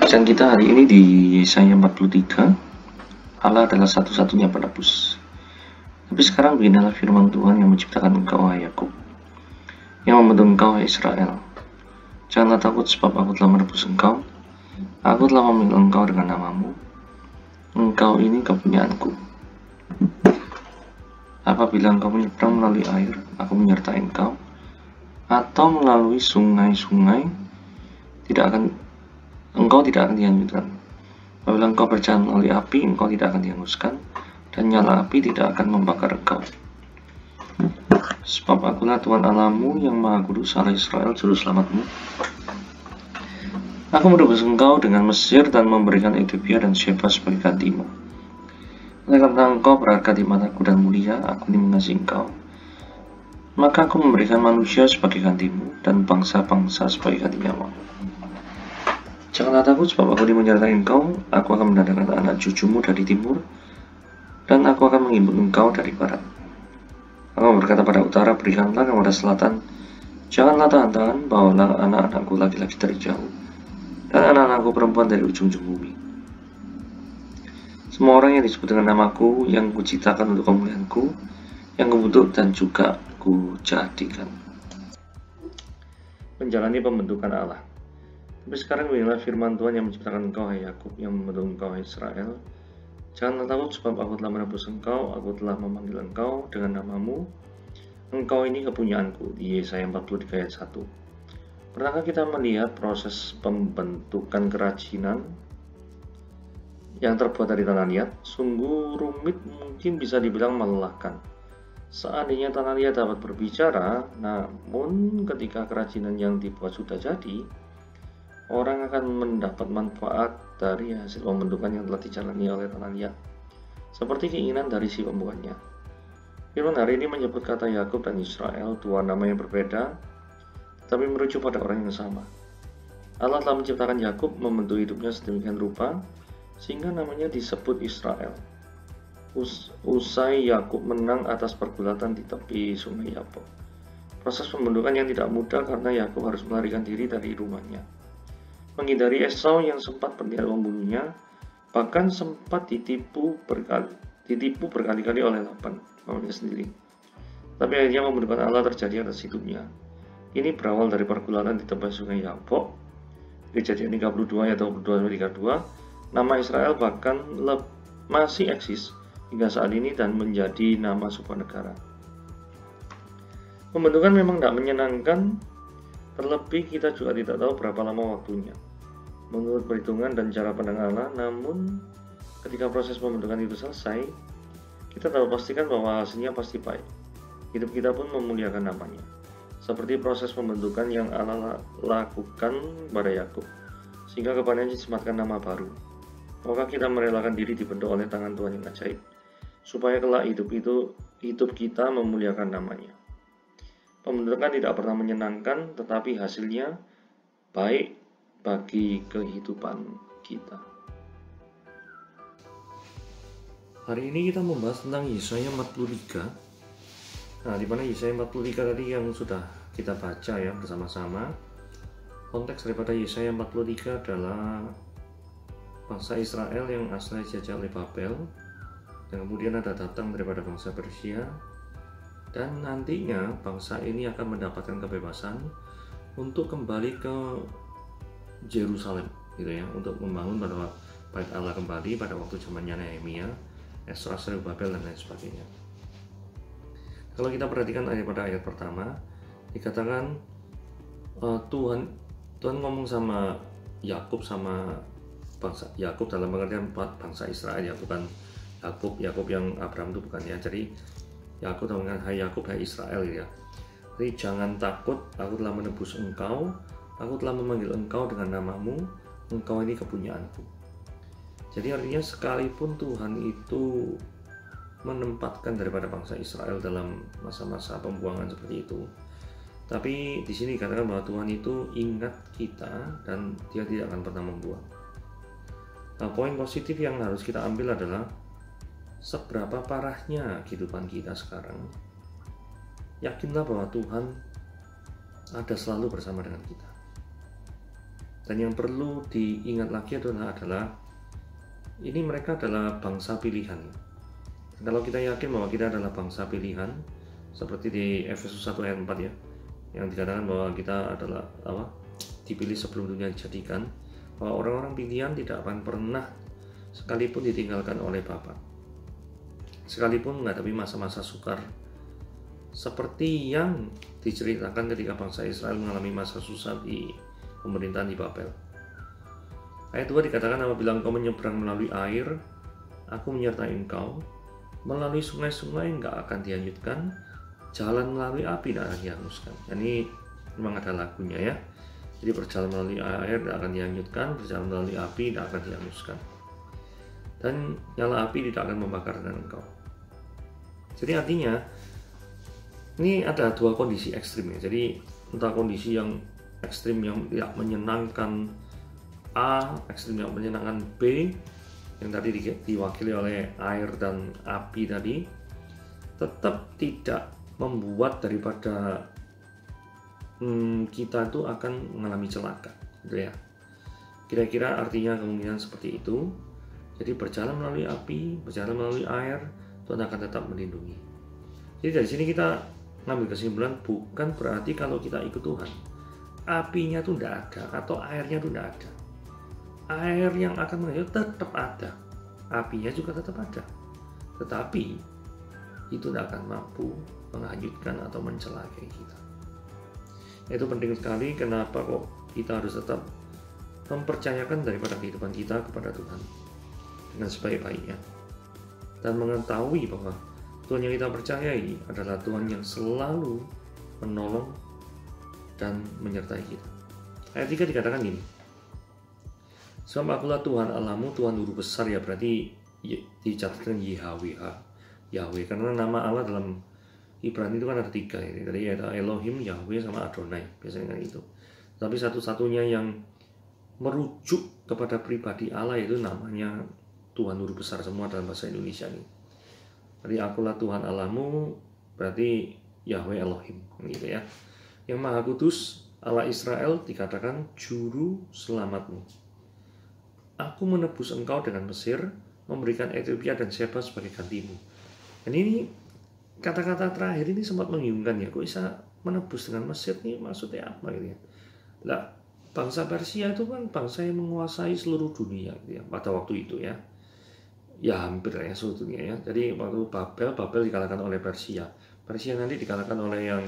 Bacaan kita hari ini di Yesaya 43. Allah adalah satu-satunya penebus. Tapi sekarang beginilah firman Tuhan yang menciptakan engkau, hai Yakub, yang membentuk engkau, hai Israel. Janganlah takut, sebab aku telah menebus engkau. Aku telah memanggil engkau dengan namamu. Engkau ini kepunyaanku. Apabila engkau menyeberang melalui air, aku menyertai engkau. Atau melalui sungai-sungai, engkau tidak akan dihanyutkan. Apabila engkau berjalan melalui api, engkau tidak akan dihanguskan, dan nyala api tidak akan membakar engkau. Sebab akulah Tuhan Allahmu yang Maha Kudus, Allah Israel, juru selamatmu. Aku menebus engkau dengan Mesir dan memberikan Ethiopia dan Sheba sebagai gantimu. Oleh karena engkau berharga di mataku dan mulia, aku ini mengasihi engkau. Maka aku memberikan manusia sebagai gantimu dan bangsa-bangsa sebagai ganti nyawamu. Janganlah takut, sebab aku menyertai engkau. Aku akan mendatangkan anak cucumu dari timur, dan aku akan mengimbun engkau dari barat. Aku berkata pada utara, berikanlah, kepada selatan, janganlah tahan-tahan, bawalah anak-anakku laki-laki dari jauh, dan anak-anakku perempuan dari ujung-ujung bumi. Semua orang yang disebut dengan namaku, yang kuciptakan untuk kemuliaanku, yang kubentuk dan juga kujadikan. Menjalani pembentukan Allah. Tapi sekarang beginilah firman Tuhan yang menciptakan engkau, hai Yakub, yang membentuk engkau, hai Israel. Janganlah takut, sebab aku telah menebus engkau, aku telah memanggil engkau dengan namamu. Engkau ini kepunyaanku, di Yesaya 43 ayat 1. Pernahkah kita melihat proses pembentukan kerajinan yang terbuat dari tanah liat? Sungguh rumit, mungkin bisa dibilang melelahkan. Seandainya tanah liat dapat berbicara, namun ketika kerajinan yang dibuat sudah jadi, orang akan mendapat manfaat dari hasil pembentukan yang telah dijalani oleh tanah liat, seperti keinginan dari si pembuatnya. Firman hari ini menyebut kata Yakub dan Israel, dua nama yang berbeda, tetapi merujuk pada orang yang sama. Allah telah menciptakan Yakub, membentuk hidupnya sedemikian rupa, sehingga namanya disebut Israel. Usai Yakub menang atas pergulatan di tepi sungai Yabok. Proses pembentukan yang tidak mudah karena Yakub harus melarikan diri dari rumahnya, menghindari Esau yang sempat berniat membunuhnya, bahkan sempat ditipu berkali-kali oleh Laban, mamanya sendiri. Tapi akhirnya pembentukan Allah terjadi atas hidupnya. Ini berawal dari pergulatan di tepi sungai Yabok. Kejadian 32 ayat 22-32. Nama Israel bahkan masih eksis hingga saat ini dan menjadi nama sebuah negara. Pembentukan memang tidak menyenangkan, terlebih kita juga tidak tahu berapa lama waktunya menurut perhitungan dan cara pandang Allah. Namun ketika proses pembentukan itu selesai, kita dapat pastikan bahwa hasilnya pasti baik. Hidup kita pun memuliakan namanya, seperti proses pembentukan yang Allah lakukan pada Yakub, sehingga kepadanya disematkan nama baru. Maka kita merelakan diri dibentuk oleh tangan Tuhan yang ajaib, supaya kelak hidup kita memuliakan namanya. Pembentukan tidak pernah menyenangkan, tetapi hasilnya baik bagi kehidupan kita. Hari ini kita membahas tentang Yesaya 43. Nah, di mana Yesaya 43 tadi yang sudah kita baca ya bersama-sama. Konteks daripada Yesaya 43 adalah bangsa Israel yang asalnya dijajah oleh Babel, dan kemudian ada datang daripada bangsa Persia, dan nantinya bangsa ini akan mendapatkan kebebasan untuk kembali ke Yerusalem, gitu ya, untuk membangun pada bait Allah kembali pada waktu zamannya Nehemia, Esra, Zerubabel dan lain sebagainya. Kalau kita perhatikan pada ayat pertama, dikatakan Tuhan ngomong sama Yakub, sama bangsa Yakub dalam pengertian bangsa Israel ya, bukan Yakub yang Abraham itu bukan ya. Jadi Yakub dengan hai Yakub, hai Israel ya. Jadi jangan takut, aku telah menebus engkau, aku telah memanggil engkau dengan namamu, engkau ini kepunyaanku. Jadi artinya sekalipun Tuhan itu menempatkan daripada bangsa Israel dalam masa-masa pembuangan seperti itu, tapi di sini dikatakan bahwa Tuhan itu ingat kita dan Dia tidak akan pernah membuang. Nah, poin positif yang harus kita ambil adalah seberapa parahnya kehidupan kita sekarang, yakinlah bahwa Tuhan ada selalu bersama dengan kita. Dan yang perlu diingat lagi adalah ini mereka adalah bangsa pilihan. Dan kalau kita yakin bahwa kita adalah bangsa pilihan, seperti di Efesus 1 ayat 4 ya, yang dikatakan bahwa kita adalah dipilih sebelum dunia dijadikan, bahwa orang-orang pilihan tidak akan pernah sekalipun ditinggalkan oleh Bapa, sekalipun menghadapi masa-masa sukar seperti yang diceritakan ketika bangsa Israel mengalami masa susah di pemerintahan di Babel. Ayat 2 dikatakan, apabila engkau menyeberang melalui air, aku menyertai engkau, melalui sungai-sungai enggak akan dihanyutkan, jalan melalui api tidak akan dihanguskan. Ini memang ada lagunya ya. Jadi berjalan melalui air tidak akan dihanyutkan, berjalan melalui api tidak akan dihanguskan, dan nyala api tidak akan membakarkan engkau. Jadi artinya ini ada dua kondisi ekstrim ya. Jadi entah kondisi yang ekstrim yang tidak menyenangkan A, ekstrim yang menyenangkan B, yang tadi diwakili oleh air dan api tadi, tetap tidak membuat daripada kita itu akan mengalami celaka, gitu ya. Kira-kira artinya kemungkinan seperti itu. Jadi berjalan melalui api, berjalan melalui air, Tuhan akan tetap melindungi. Jadi dari sini kita ngambil kesimpulan, bukan berarti kalau kita ikut Tuhan, apinya tuh tidak ada atau airnya tuh tidak ada. Air yang akan mengalir tetap ada, apinya juga tetap ada, tetapi itu tidak akan mampu menghanyutkan atau mencelakai kita. Itu penting sekali. Kenapa kok kita harus tetap mempercayakan daripada kehidupan kita kepada Tuhan dengan sebaik-baiknya, dan mengetahui bahwa Tuhan yang kita percayai adalah Tuhan yang selalu menolong dan menyertai kita. Ayat 3 dikatakan gini, sebab akulah Tuhan Allahmu, Tuhan guru besar, ya berarti dicatatkan Yahweh, karena nama Allah dalam Ibrani itu kan ada 3 ya. Tadi ada Elohim, Yahweh, sama Adonai, biasanya kan itu. Tapi satu-satunya yang merujuk kepada pribadi Allah itu namanya Tuhan guru besar, semua dalam bahasa Indonesia ini. Jadi akulah Tuhan Allahmu berarti Yahweh Elohim, gitu ya. Yang Maha Kudus, Allah Israel, dikatakan juru selamatmu. Aku menebus engkau dengan Mesir, memberikan Ethiopia dan Sheba sebagai gantimu. Dan ini kata-kata terakhir ini sempat membingungkan ya, kok bisa menebus dengan Mesir nih, maksudnya apa gitu ya. Nah, bangsa Persia itu kan bangsa yang menguasai seluruh dunia gitu ya, pada waktu itu ya. Ya hampir ya seluruh dunia ya. Jadi waktu Babel dikalahkan oleh Persia. Persia nanti dikalahkan oleh yang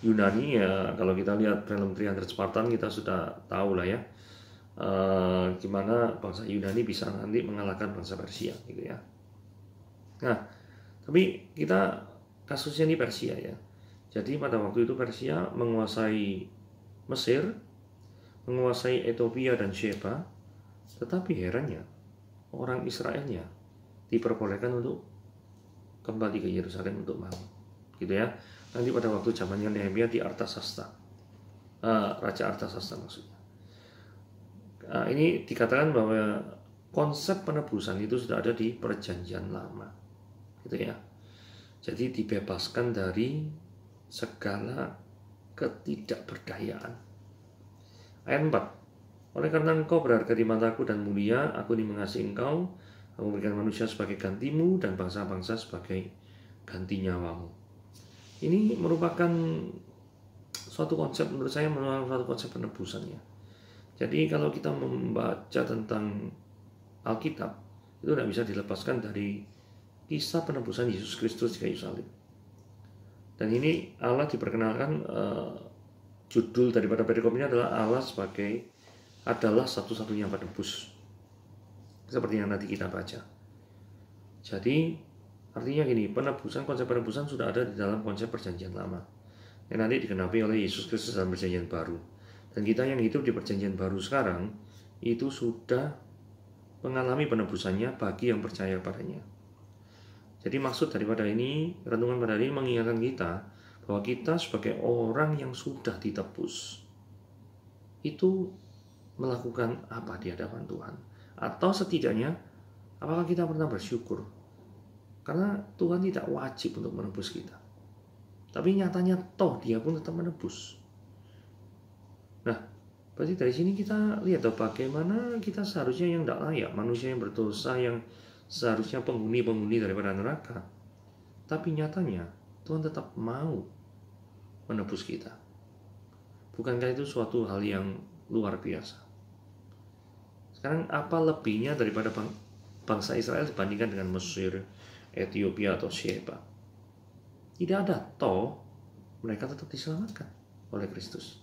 Yunani ya. Kalau kita lihat film 300 Spartan kita sudah tahu lah ya. Gimana bangsa Yunani bisa nanti mengalahkan bangsa Persia gitu ya. Nah, tapi kita kasusnya di Persia ya. Jadi pada waktu itu Persia menguasai Mesir, menguasai Ethiopia dan Sheba, tetapi herannya orang Israelnya diperbolehkan untuk kembali ke Yerusalem untuk mau, gitu ya. Nanti pada waktu zamannya Nehemia di Artasasta, Raja Artasasta maksudnya. Ini dikatakan bahwa konsep penebusan itu sudah ada di Perjanjian Lama, gitu ya. Jadi dibebaskan dari segala ketidakberdayaan. Ayat 4. Oleh karena engkau berharga di mataku dan mulia, aku ini mengasihi engkau, aku memberikan manusia sebagai gantimu dan bangsa-bangsa sebagai ganti nyawamu. Ini merupakan suatu konsep, menurut saya merupakan suatu konsep penebusannya. Jadi kalau kita membaca tentang Alkitab, itu tidak bisa dilepaskan dari kisah penebusan Yesus Kristus di kayu salib. Dan ini Allah diperkenalkan, judul daripada perikop ini adalah Allah adalah satu-satunya penebus, seperti yang tadi kita baca. Jadi artinya gini, konsep penebusan sudah ada di dalam konsep Perjanjian Lama yang nanti digenapi oleh Yesus Kristus dalam Perjanjian Baru. Dan kita yang hidup di Perjanjian Baru sekarang itu sudah mengalami penebusannya bagi yang percaya padanya. Jadi maksud daripada ini, renungan pada ini mengingatkan kita bahwa kita sebagai orang yang sudah ditebus itu melakukan apa di hadapan Tuhan, atau setidaknya apakah kita pernah bersyukur, karena Tuhan tidak wajib untuk menebus kita, tapi nyatanya toh Dia pun tetap menebus. Nah, Berarti dari sini kita lihat bagaimana kita seharusnya yang tidak layak, manusia yang berdosa, yang seharusnya penghuni-penghuni daripada neraka. Tapi nyatanya Tuhan tetap mau menebus kita. Bukankah itu suatu hal yang luar biasa? Sekarang apa lebihnya daripada bangsa Israel dibandingkan dengan Mesir, Ethiopia atau siapa? Tidak ada, toh mereka tetap diselamatkan oleh Kristus.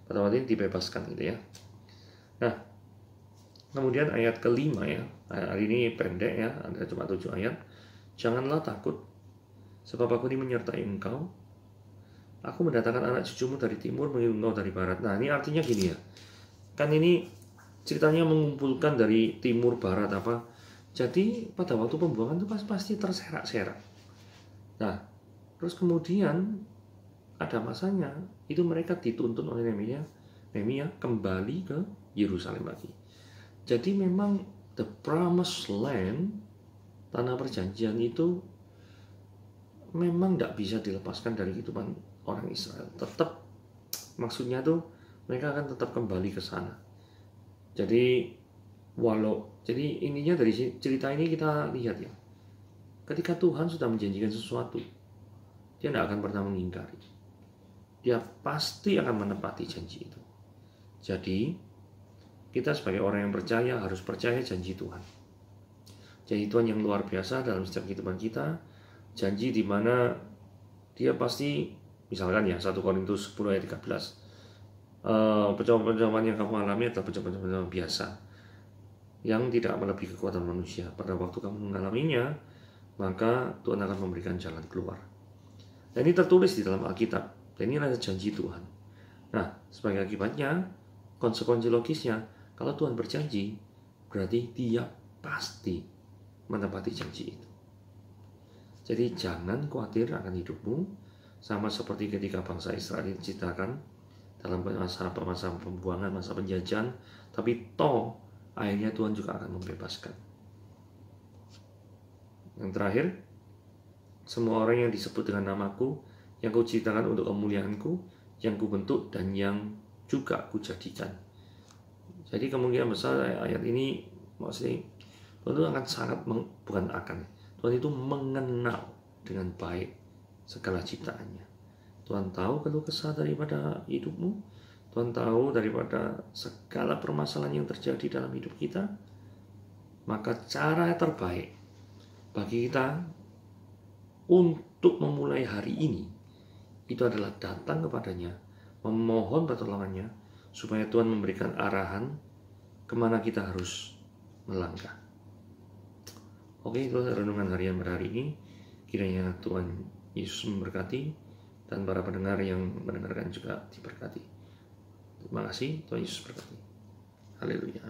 Pada waktu ini dibebaskan gitu ya. Nah, kemudian ayat kelima ya, hari ini pendek ya, ada cuma 7 ayat. Janganlah takut, sebab aku ini menyertai engkau. Aku mendatangkan anak cucumu dari timur, mengirim engkau dari barat. Nah, ini artinya gini ya. Kan ini ceritanya mengumpulkan dari timur barat apa. Jadi pada waktu pembuangan itu pasti terserak-serak. Nah, terus kemudian ada masanya itu mereka dituntun oleh Nehemia kembali ke Yerusalem lagi. Jadi memang the promised land, tanah perjanjian itu memang tidak bisa dilepaskan dari kehidupan orang Israel. Tetap maksudnya tuh mereka akan tetap kembali ke sana. Jadi ininya dari cerita ini kita lihat ya, ketika Tuhan sudah menjanjikan sesuatu, dia tidak akan pernah mengingkari. Dia pasti akan menepati janji itu. Jadi kita sebagai orang yang percaya harus percaya janji Tuhan. Janji Tuhan yang luar biasa dalam setiap kehidupan kita. Janji di mana dia pasti, misalkan ya 1 Korintus 10 ayat 13, percobaan-percobaan yang kamu alami adalah percobaan-percobaan biasa yang tidak melebihi kekuatan manusia. Pada waktu kamu mengalaminya, maka Tuhan akan memberikan jalan keluar. Dan ini tertulis di dalam Alkitab. Dan ini adalah janji Tuhan. Nah, sebagai akibatnya, konsekuensi logisnya, kalau Tuhan berjanji, berarti dia pasti menepati janji itu. Jadi jangan khawatir akan hidupmu, sama seperti ketika bangsa Israel diciptakan dalam masa pembuangan, masa penjajahan, tapi toh akhirnya Tuhan juga akan membebaskan. Yang terakhir, semua orang yang disebut dengan namaku, yang kuciptakan untuk kemuliaanku, yang kubentuk dan yang juga kujadikan. Jadi kemungkinan besar ayat ini maksudnya Tuhan itu akan sangat Tuhan itu mengenal dengan baik segala ciptaannya. Tuhan tahu keluh kesah daripada hidupmu. Tuhan tahu daripada segala permasalahan yang terjadi dalam hidup kita. Maka cara terbaik bagi kita untuk memulai hari ini itu adalah datang kepadanya, memohon pertolongannya, supaya Tuhan memberikan arahan kemana kita harus melangkah. Oke, itu renungan harian pada hari ini. Kiranya Tuhan Yesus memberkati, dan para pendengar yang mendengarkan juga diberkati. Terima kasih, Tuhan Yesus berkati. Haleluya.